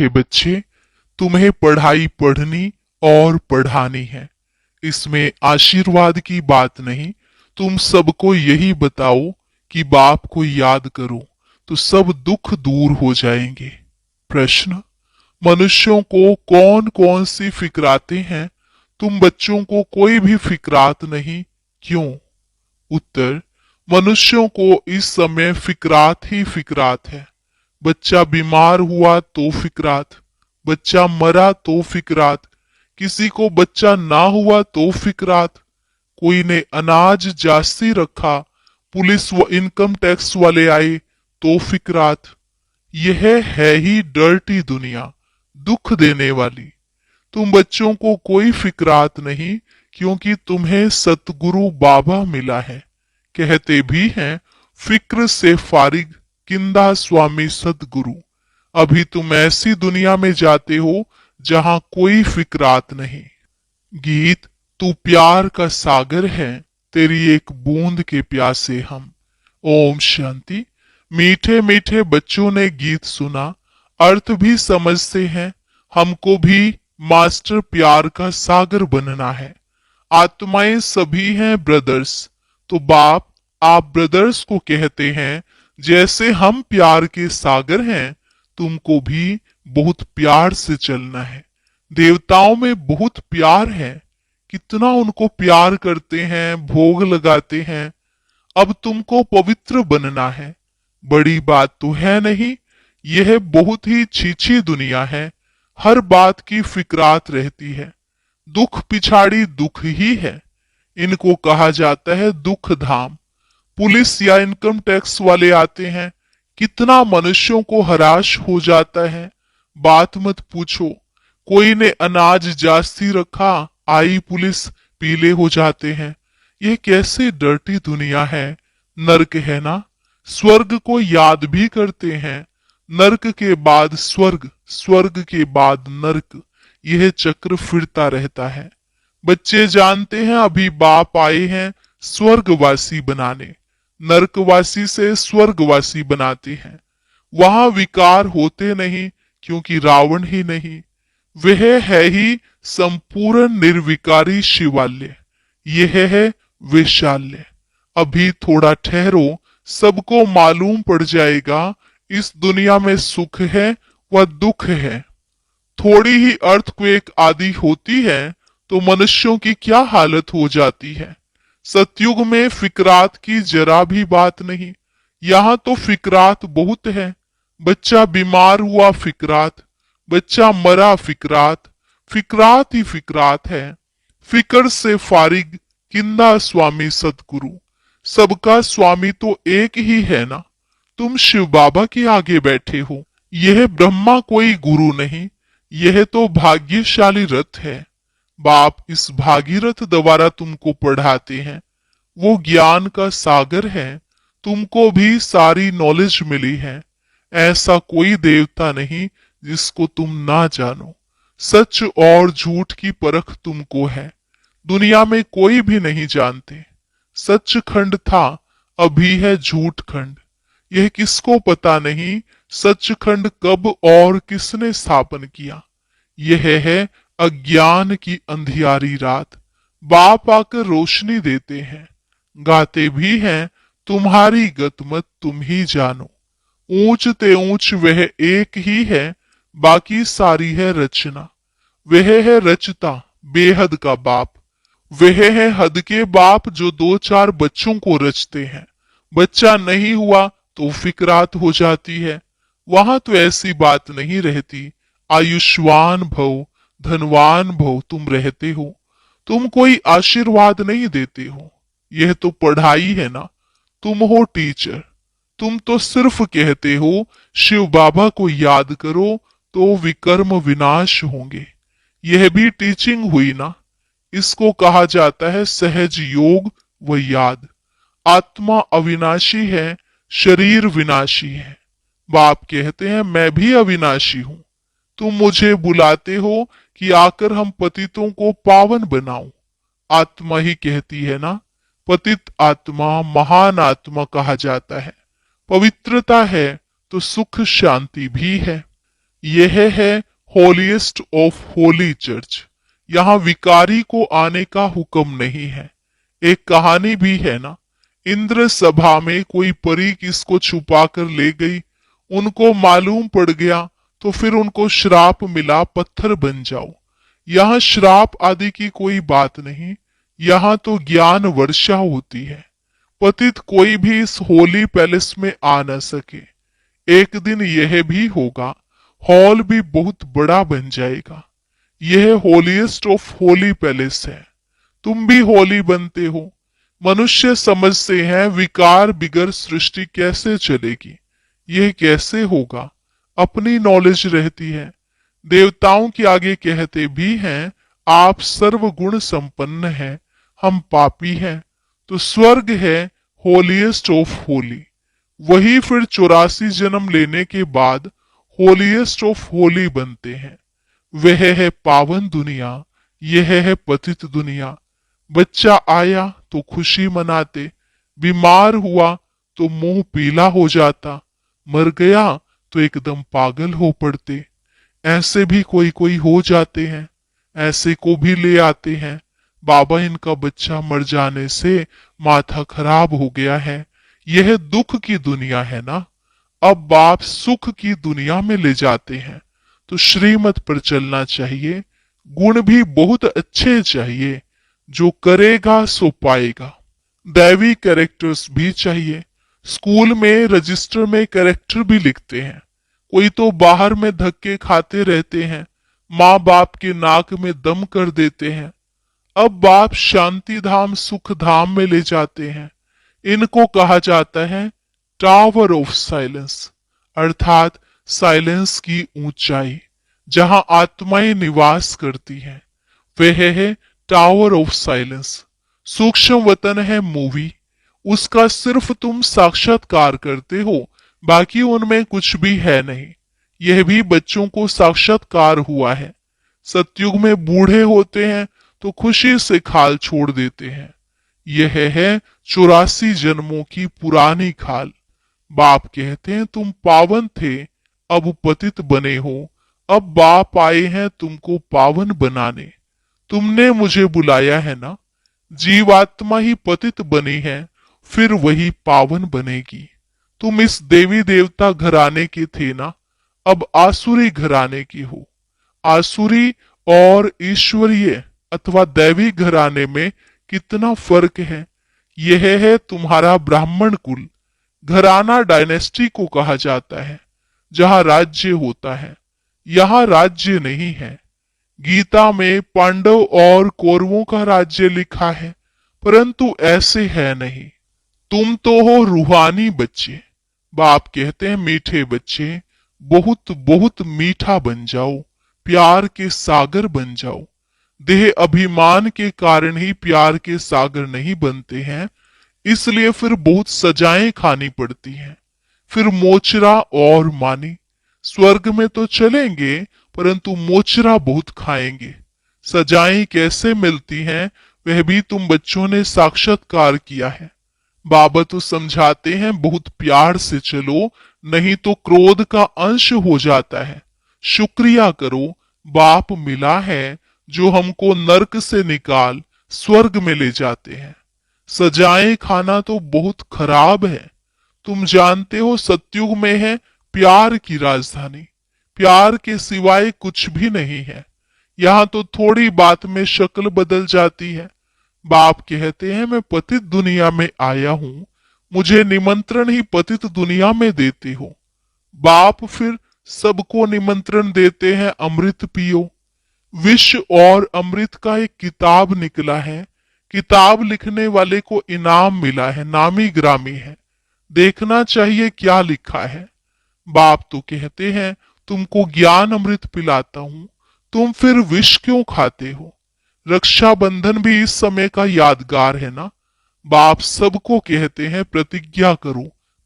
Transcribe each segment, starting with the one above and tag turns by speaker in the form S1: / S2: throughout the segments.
S1: मीठे बच्चे, तुम्हें पढ़ाई पढ़नी और पढ़ानी है। इसमें आशीर्वाद की बात नहीं। तुम सबको यही बताओ कि बाप को याद करो तो सब दुख दूर हो जाएंगे। प्रश्न, मनुष्यों को कौन कौन सी फिक्राते हैं? तुम बच्चों को कोई भी फिक्रात नहीं, क्यों? उत्तर, मनुष्यों को इस समय फिक्रात ही फिक्रात है। बच्चा बीमार हुआ तो फिक्रात, बच्चा मरा तो फिक्रात, किसी को बच्चा ना हुआ तो फिक्रात, कोई ने अनाज जास्ती रखा, पुलिस व इनकम टैक्स वाले आए तो फिक्रात। यह है ही डर्टी दुनिया, दुख देने वाली। तुम बच्चों को कोई फिक्रात नहीं, क्योंकि तुम्हें सतगुरु बाबा मिला है। कहते भी हैं, फिक्र से फारिग किंदा स्वामी सतगुरु। अभी तुम ऐसी दुनिया में जाते हो जहां कोई फिक्रात नहीं। गीत, तू प्यार का सागर है, तेरी एक बूंद के प्यासे हम। ओम शांति। मीठे मीठे बच्चों ने गीत सुना, अर्थ भी समझते हैं। हमको भी मास्टर प्यार का सागर बनना है। आत्माएं सभी हैं ब्रदर्स, तो बाप आप ब्रदर्स को कहते हैं, जैसे हम प्यार के सागर हैं, तुमको भी बहुत प्यार से चलना है। देवताओं में बहुत प्यार है, कितना उनको प्यार करते हैं, भोग लगाते हैं। अब तुमको पवित्र बनना है। बड़ी बात तो है नहीं, यह बहुत ही छीछी दुनिया है। हर बात की फिक्रात रहती है। दुख पिछाड़ी दुख ही है। इनको कहा जाता है दुख धाम। पुलिस या इनकम टैक्स वाले आते हैं, कितना मनुष्यों को हराश हो जाता है, बात मत पूछो। कोई ने अनाज जास्ती रखा, आई पुलिस, पीले हो जाते हैं। ये कैसे डर्टी दुनिया है, नर्क है ना। स्वर्ग को याद भी करते हैं, नर्क के बाद स्वर्ग, स्वर्ग के बाद नर्क, यह चक्र फिरता रहता है। बच्चे जानते हैं अभी बाप आए हैं स्वर्गवासी बनाने, नर्कवासी से स्वर्गवासी बनाते हैं। वहां विकार होते नहीं, क्योंकि रावण ही नहीं। वह है ही संपूर्ण निर्विकारी शिवालय, यह है वैशाल्य। अभी थोड़ा ठहरो, सबको मालूम पड़ जाएगा इस दुनिया में सुख है व दुख है। थोड़ी ही अर्थक्वेक आदि होती है तो मनुष्यों की क्या हालत हो जाती है। सतयुग में फिक्रात की जरा भी बात नहीं, यहाँ तो फिक्रात बहुत है। बच्चा बीमार हुआ फिक्रात, बच्चा मरा फिक्रात, फिक्रात ही फिक्रात है। फिक्र से फारिग किंदा स्वामी सतगुरु। सबका स्वामी तो एक ही है ना। तुम शिव बाबा के आगे बैठे हो। यह ब्रह्मा कोई गुरु नहीं, यह तो भाग्यशाली रथ है। बाप इस भागीरथ द्वारा तुमको पढ़ाते हैं। वो ज्ञान का सागर है, तुमको भी सारी नॉलेज मिली है। ऐसा कोई देवता नहीं जिसको तुम ना जानो। सच और झूठ की परख तुमको है, दुनिया में कोई भी नहीं जानते। सच खंड था, अभी है झूठ खंड। यह किसको पता नहीं सचखंड कब और किसने स्थापन किया। यह है अज्ञान की अंधियारी रात। बाप आकर रोशनी देते हैं, गाते भी हैं, तुम्हारी गतमत तुम ही जानो। ऊंच ते ऊंच वह एक ही है, बाकी सारी है रचना। वह है रचता, बेहद का बाप। वह है हद के बाप जो दो चार बच्चों को रचते हैं। बच्चा नहीं हुआ तो फिक्रात हो जाती है। वहां तो ऐसी बात नहीं रहती। आयुष्मान भव, धनवान भव तुम रहते हो। तुम कोई आशीर्वाद नहीं देते हो, यह तो पढ़ाई है ना। तुम हो टीचर, तुम तो सिर्फ कहते हो शिव बाबा को याद करो तो विकर्म विनाश होंगे। यह भी टीचिंग हुई ना। इसको कहा जाता है सहज योग व याद। आत्मा अविनाशी है, शरीर विनाशी है। बाप कहते हैं मैं भी अविनाशी हूं। तुम मुझे बुलाते हो कि आकर हम पतितों को पावन बनाओ। आत्मा ही कहती है ना, पतित आत्मा महान आत्मा कहा जाता है। पवित्रता है तो सुख शांति भी है। यह है होलीएस्ट ऑफ होली चर्च। यहाँ विकारी को आने का हुक्म नहीं है। एक कहानी भी है ना, इंद्र सभा में कोई परी किसको छुपा कर ले गई, उनको मालूम पड़ गया तो फिर उनको श्राप मिला, पत्थर बन जाओ। यहाँ श्राप आदि की कोई बात नहीं, यहाँ तो ज्ञान वर्षा होती है। पतित कोई भी इस होली पैलेस में आ न सके। एक दिन यह भी होगा, हॉल भी बहुत बड़ा बन जाएगा। यह होलीएस्ट ऑफ होली पैलेस है। तुम भी होली बनते हो। मनुष्य समझते हैं विकार बिगर सृष्टि कैसे चलेगी, यह कैसे होगा, अपनी नॉलेज रहती है। देवताओं के आगे कहते भी हैं आप सर्वगुण संपन्न हैं, हम पापी हैं। तो स्वर्ग है होलीएस्ट ऑफ होली। वही फिर 84 जन्म लेने के बाद होलीएस्ट ऑफ होली बनते हैं। वह है पावन दुनिया, यह है पतित दुनिया। बच्चा आया तो खुशी मनाते, बीमार हुआ तो मुंह पीला हो जाता, मर गया तो एकदम पागल हो पड़ते। ऐसे भी कोई कोई हो जाते हैं, ऐसे को भी ले आते हैं। बाबा इनका बच्चा मर जाने से माथा खराब हो गया है, यह दुख की दुनिया है ना। अब बाप सुख की दुनिया में ले जाते हैं तो श्रीमत पर चलना चाहिए। गुण भी बहुत अच्छे चाहिए, जो करेगा सो पाएगा। दैवी कैरेक्टर्स भी चाहिए। स्कूल में रजिस्टर में कैरेक्टर भी लिखते हैं। कोई तो बाहर में धक्के खाते रहते हैं, माँ बाप के नाक में दम कर देते हैं। अब बाप शांति धाम सुख धाम में ले जाते हैं। इनको कहा जाता है टावर ऑफ साइलेंस, अर्थात साइलेंस की ऊंचाई, जहां आत्माएं निवास करती हैं। वह है टावर ऑफ साइलेंस। सूक्ष्म वतन है मूवी, उसका सिर्फ तुम साक्षात्कार करते हो, बाकी उनमें कुछ भी है नहीं। यह भी बच्चों को साक्षात्कार हुआ है। सतयुग में बूढ़े होते हैं तो खुशी से खाल छोड़ देते हैं। यह है 84 जन्मों की पुरानी खाल। बाप कहते हैं तुम पावन थे, अब पतित बने हो। अब बाप आए हैं तुमको पावन बनाने। तुमने मुझे बुलाया है ना। जीवात्मा ही पतित बनी है, फिर वही पावन बनेगी। तुम इस देवी देवता घराने के थे ना, अब आसुरी घराने की हो। आसुरी और ईश्वरीय अथवा दैवी घराने में कितना फर्क है। यह है तुम्हारा ब्राह्मण कुल। घराना डायनेस्टी को कहा जाता है, जहां राज्य होता है। यहां राज्य नहीं है। गीता में पांडव और कौरवों का राज्य लिखा है, परंतु ऐसे है नहीं। तुम तो हो रूहानी बच्चे। बाप कहते हैं मीठे बच्चे, बहुत बहुत मीठा बन जाओ, प्यार के सागर बन जाओ। देह अभिमान के कारण ही प्यार के सागर नहीं बनते हैं, इसलिए फिर बहुत सजाएं खानी पड़ती हैं। फिर मोचरा और मानी। स्वर्ग में तो चलेंगे, परंतु मोचरा बहुत खाएंगे। सजाएं कैसे मिलती हैं, वह भी तुम बच्चों ने साक्षात्कार किया है। बाबा तो समझाते हैं बहुत प्यार से चलो, नहीं तो क्रोध का अंश हो जाता है। शुक्रिया करो, बाप मिला है जो हमको नरक से निकाल स्वर्ग में ले जाते हैं। सजाएं खाना तो बहुत खराब है। तुम जानते हो सतयुग में है प्यार की राजधानी। प्यार के सिवाय कुछ भी नहीं है। यहाँ तो थोड़ी बात में शक्ल बदल जाती है। बाप कहते हैं मैं पतित दुनिया में आया हूं, मुझे निमंत्रण ही पतित दुनिया में देते हो। बाप फिर सबको निमंत्रण देते हैं अमृत पियो। विष और अमृत का एक किताब निकला है। किताब लिखने वाले को इनाम मिला है, नामी ग्रामी है। देखना चाहिए क्या लिखा है। बाप तो कहते हैं तुमको ज्ञान अमृत पिलाता हूं, तुम फिर विष क्यों खाते हो। रक्षाबंधन भी इस समय का यादगार है ना। बाप सबको कहते हैं प्रतिज्ञा करो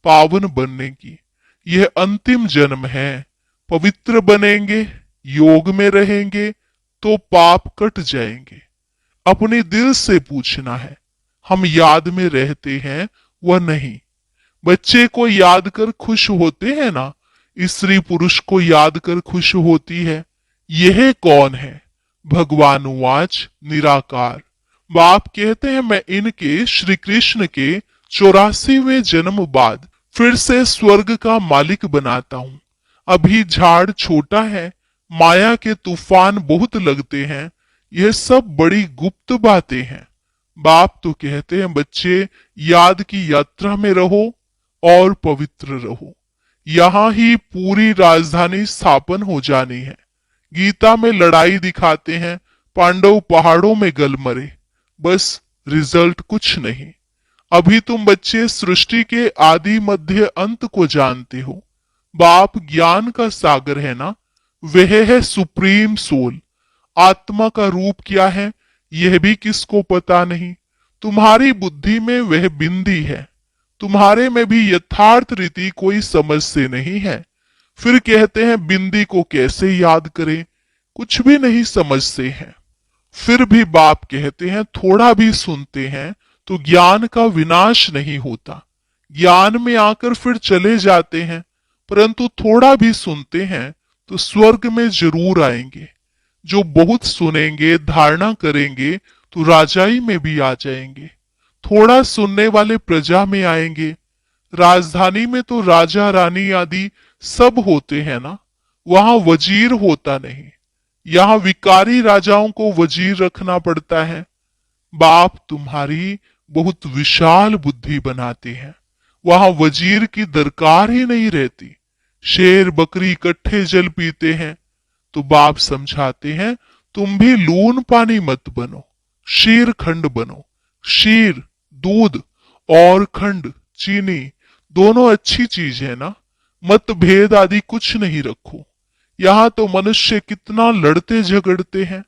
S1: पावन बनने की। यह अंतिम जन्म है। पवित्र बनेंगे, योग में रहेंगे तो पाप कट जाएंगे। अपने दिल से पूछना है, हम याद में रहते हैं वह नहीं। बच्चे को याद कर खुश होते हैं ना, स्त्री पुरुष को याद कर खुश होती है। यह कौन है? भगवान उवाच निराकार। बाप कहते हैं मैं इनके श्री कृष्ण के 84वें जन्म बाद फिर से स्वर्ग का मालिक बनाता हूं। अभी झाड़ छोटा है, माया के तूफान बहुत लगते हैं, यह सब बड़ी गुप्त बातें हैं। बाप तो कहते हैं बच्चे याद की यात्रा में रहो और पवित्र रहो। यहां ही पूरी राजधानी स्थापन हो जानी है। गीता में लड़ाई दिखाते हैं, पांडव पहाड़ों में गल मरे, बस रिजल्ट कुछ नहीं। अभी तुम बच्चे सृष्टि के आदि मध्य अंत को जानते हो। बाप ज्ञान का सागर है ना, वह है सुप्रीम सोल। आत्मा का रूप क्या है यह भी किसको पता नहीं। तुम्हारी बुद्धि में वह बिंदी है, तुम्हारे में भी यथार्थ रीति कोई समझ से नहीं है। फिर कहते हैं बिंदी को कैसे याद करें, कुछ भी नहीं समझते हैं। फिर भी बाप कहते हैं थोड़ा भी सुनते हैं तो ज्ञान का विनाश नहीं होता। ज्ञान में आकर फिर चले जाते हैं, परंतु थोड़ा भी सुनते हैं तो स्वर्ग में जरूर आएंगे। जो बहुत सुनेंगे, धारणा करेंगे तो राजाई में भी आ जाएंगे। थोड़ा सुनने वाले प्रजा में आएंगे। राजधानी में तो राजा रानी आदि सब होते हैं ना, वहां वजीर होता नहीं। यहाँ विकारी राजाओं को वजीर रखना पड़ता है। बाप तुम्हारी बहुत विशाल बुद्धि बनाते हैं, वहां वजीर की दरकार ही नहीं रहती। शेर बकरी इकट्ठे जल पीते हैं। तो बाप समझाते हैं तुम भी लून पानी मत बनो, शीर खंड बनो। शीर दूध और खंड चीनी दोनों अच्छी चीज है ना, मतभेद आदि कुछ नहीं रखो। यहाँ तो मनुष्य कितना लड़ते झगड़ते हैं।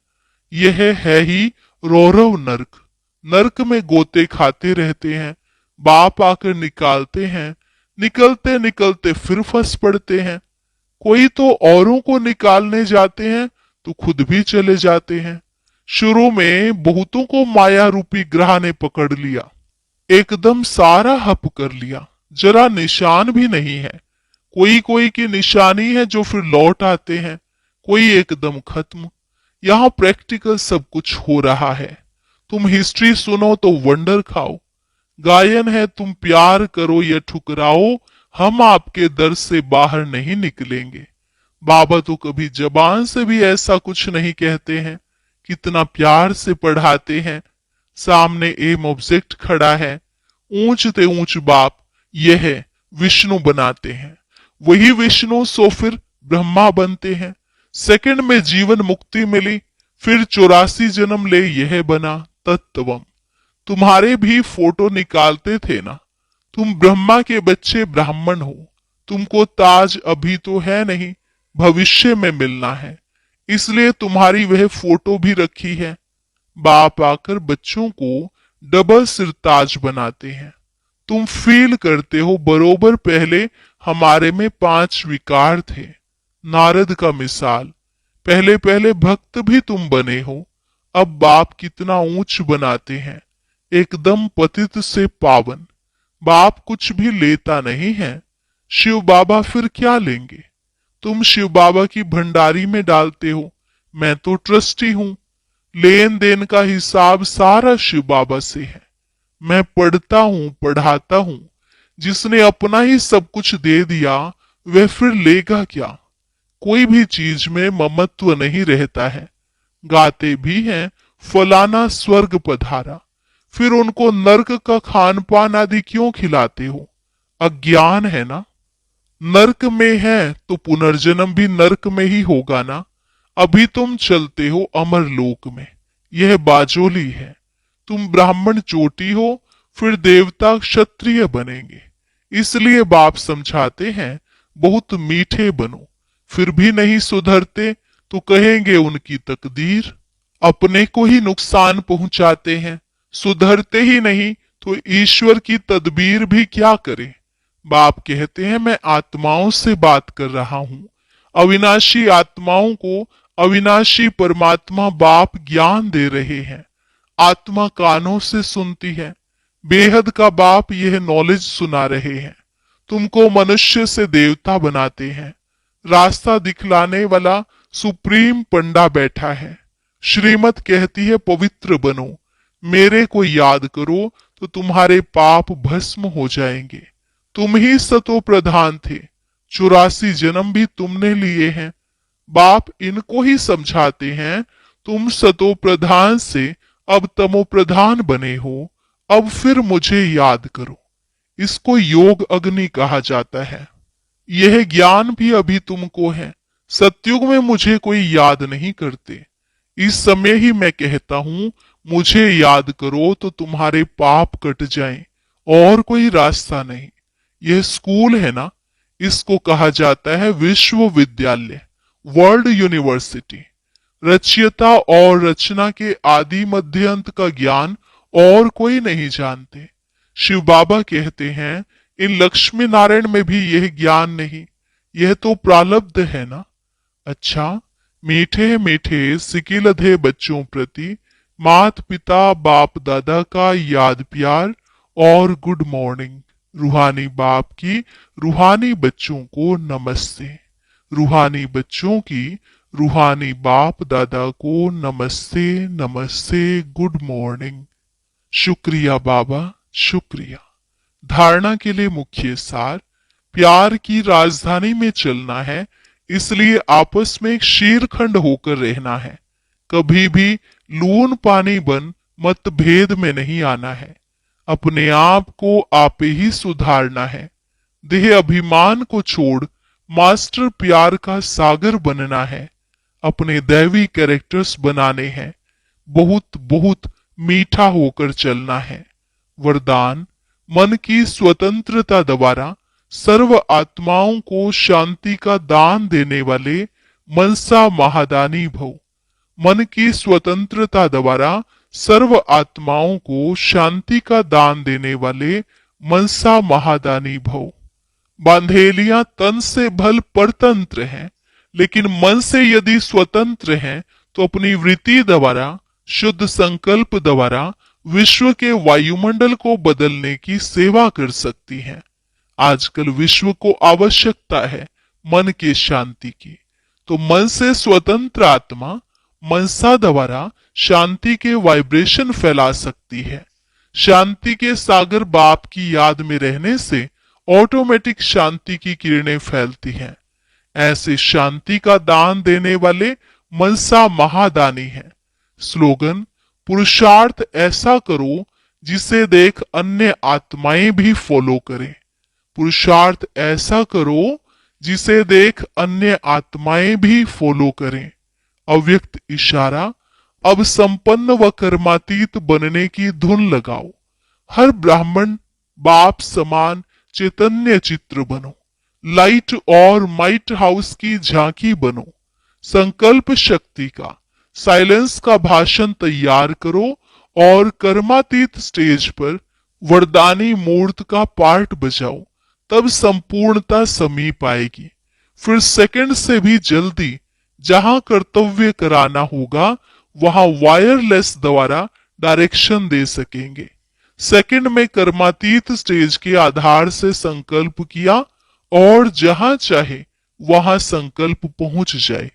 S1: यह है ही रौरव नरक। नरक में गोते खाते रहते हैं, बाप आकर निकालते हैं, निकलते निकलते फिर फंस पड़ते हैं। कोई तो औरों को निकालने जाते हैं तो खुद भी चले जाते हैं। शुरू में बहुतों को माया रूपी ग्रह ने पकड़ लिया, एकदम सारा हप कर लिया, जरा निशान भी नहीं है। कोई कोई की निशानी है जो फिर लौट आते हैं, कोई एकदम खत्म। यहाँ प्रैक्टिकल सब कुछ हो रहा है। तुम हिस्ट्री सुनो तो वंडर खाओ। गायन है तुम प्यार करो या ठुकराओ, हम आपके दर से बाहर नहीं निकलेंगे। बाबा तो कभी जबान से भी ऐसा कुछ नहीं कहते हैं। कितना प्यार से पढ़ाते हैं। सामने एम ऑब्जेक्ट खड़ा है, ऊंच ते ऊंच बाप यह विष्णु बनाते हैं। वही विष्णु सो फिर ब्रह्मा बनते हैं। सेकंड में जीवन मुक्ति मिली, फिर 84 जन्म ले यह बना तत्वम। तुम्हारे भी फोटो निकालते थे ना, तुम ब्रह्मा के बच्चे ब्राह्मण हो। तुमको ताज अभी तो है नहीं, भविष्य में मिलना है, इसलिए तुम्हारी वह फोटो भी रखी है। बाप आकर बच्चों को डबल सिरताज बनाते हैं। तुम फील करते हो बरोबर पहले हमारे में 5 विकार थे। नारद का मिसाल, पहले पहले भक्त भी तुम बने हो। अब बाप कितना ऊंच बनाते हैं, एकदम पतित से पावन। बाप कुछ भी लेता नहीं है। शिव बाबा फिर क्या लेंगे? तुम शिव बाबा की भंडारी में डालते हो, मैं तो ट्रस्टी हूं। लेन देन का हिसाब सारा शिव बाबा से है। मैं पढ़ता हूं, पढ़ाता हूं। जिसने अपना ही सब कुछ दे दिया वह फिर लेगा क्या? कोई भी चीज में ममत्व नहीं रहता है। गाते भी हैं फलाना स्वर्ग पधारा, फिर उनको नरक का खान पान आदि क्यों खिलाते हो? अज्ञान है ना। नरक में है तो पुनर्जन्म भी नरक में ही होगा ना। अभी तुम चलते हो अमर लोक में, यह बाजोली है। तुम ब्राह्मण चोटी हो, फिर देवता क्षत्रिय बनेंगे। इसलिए बाप समझाते हैं बहुत मीठे बनो। फिर भी नहीं सुधरते तो कहेंगे उनकी तकदीर। अपने को ही नुकसान पहुंचाते हैं, सुधरते ही नहीं तो ईश्वर की तदबीर भी क्या करे। बाप कहते हैं मैं आत्माओं से बात कर रहा हूं। अविनाशी आत्माओं को अविनाशी परमात्मा बाप ज्ञान दे रहे हैं। आत्मा कानों से सुनती है, बेहद का बाप यह नॉलेज सुना रहे हैं। तुमको मनुष्य से देवता बनाते हैं। रास्ता दिखलाने वाला सुप्रीम पंडा बैठा है। श्रीमत कहती है पवित्र बनो, मेरे को याद करो तो तुम्हारे पाप भस्म हो जाएंगे। तुम ही सतो प्रधान थे, 84 जन्म भी तुमने लिए हैं। बाप इनको ही समझाते हैं, तुम सतो प्रधान से अब तमो प्रधान बने हो, अब फिर मुझे याद करो। इसको योग अग्नि कहा जाता है। यह ज्ञान भी अभी तुमको है। सतयुग में मुझे कोई याद नहीं करते, इस समय ही मैं कहता हूं मुझे याद करो तो तुम्हारे पाप कट जाएं, और कोई रास्ता नहीं। यह स्कूल है ना, इसको कहा जाता है विश्वविद्यालय, वर्ल्ड यूनिवर्सिटी। रचयिता और रचना के आदि मध्य अंत का ज्ञान और कोई नहीं जानते। शिव बाबा कहते हैं इन लक्ष्मी नारायण में भी यह ज्ञान नहीं, यह तो प्रारब्ध है ना। अच्छा, मीठे मीठे सिकिलधे बच्चों प्रति मात पिता बाप दादा का याद प्यार और गुड मॉर्निंग। रूहानी बाप की रूहानी बच्चों को नमस्ते। रूहानी बच्चों की रूहानी बाप दादा को नमस्ते नमस्ते, गुड मॉर्निंग। शुक्रिया बाबा, शुक्रिया। धारणा के लिए मुख्य सार, प्यार की राजधानी में चलना है, इसलिए आपस में एक शीरखंड होकर रहना है। कभी भी लून पानी बन मतभेद में नहीं आना है। अपने आप को आप ही सुधारना है। देह अभिमान को छोड़ मास्टर प्यार का सागर बनना है। अपने दैवी कैरेक्टर्स बनाने हैं। बहुत बहुत मीठा होकर चलना है। वरदान, मन की स्वतंत्रता द्वारा सर्व आत्माओं को शांति का दान देने वाले मनसा महादानी भव। मन की स्वतंत्रता द्वारा सर्व आत्माओं को शांति का दान देने वाले मनसा महादानी भव। बांधेलियां तन से भल परतंत्र हैं, लेकिन मन से यदि स्वतंत्र हैं तो अपनी वृत्ति द्वारा, शुद्ध संकल्प द्वारा विश्व के वायुमंडल को बदलने की सेवा कर सकती हैं। आजकल विश्व को आवश्यकता है मन के शांति की, तो मन से स्वतंत्र आत्मा मनसा द्वारा शांति के वाइब्रेशन फैला सकती है। शांति के सागर बाप की याद में रहने से ऑटोमेटिक शांति की किरणें फैलती हैं। ऐसे शांति का दान देने वाले मनसा महादानी हैं। स्लोगन, पुरुषार्थ ऐसा करो जिसे देख अन्य आत्माएं भी फॉलो करें। पुरुषार्थ ऐसा करो जिसे देख अन्य आत्माएं भी फॉलो करें। अव्यक्त इशारा, अब संपन्न व कर्मातीत बनने की धुन लगाओ। हर ब्राह्मण बाप समान चैतन्य चित्र बनो। लाइट और माइट हाउस की झांकी बनो। संकल्प शक्ति का, साइलेंस का भाषण तैयार करो और कर्मातीत स्टेज पर वरदानी मूर्त का पार्ट बजाओ। तब संपूर्णता समीप आएगी। फिर सेकंड से भी जल्दी जहां कर्तव्य कराना होगा वहां वायरलेस द्वारा डायरेक्शन दे सकेंगे। सेकंड में कर्मातीत स्टेज के आधार से संकल्प किया और जहां चाहे वहां संकल्प पहुंच जाए।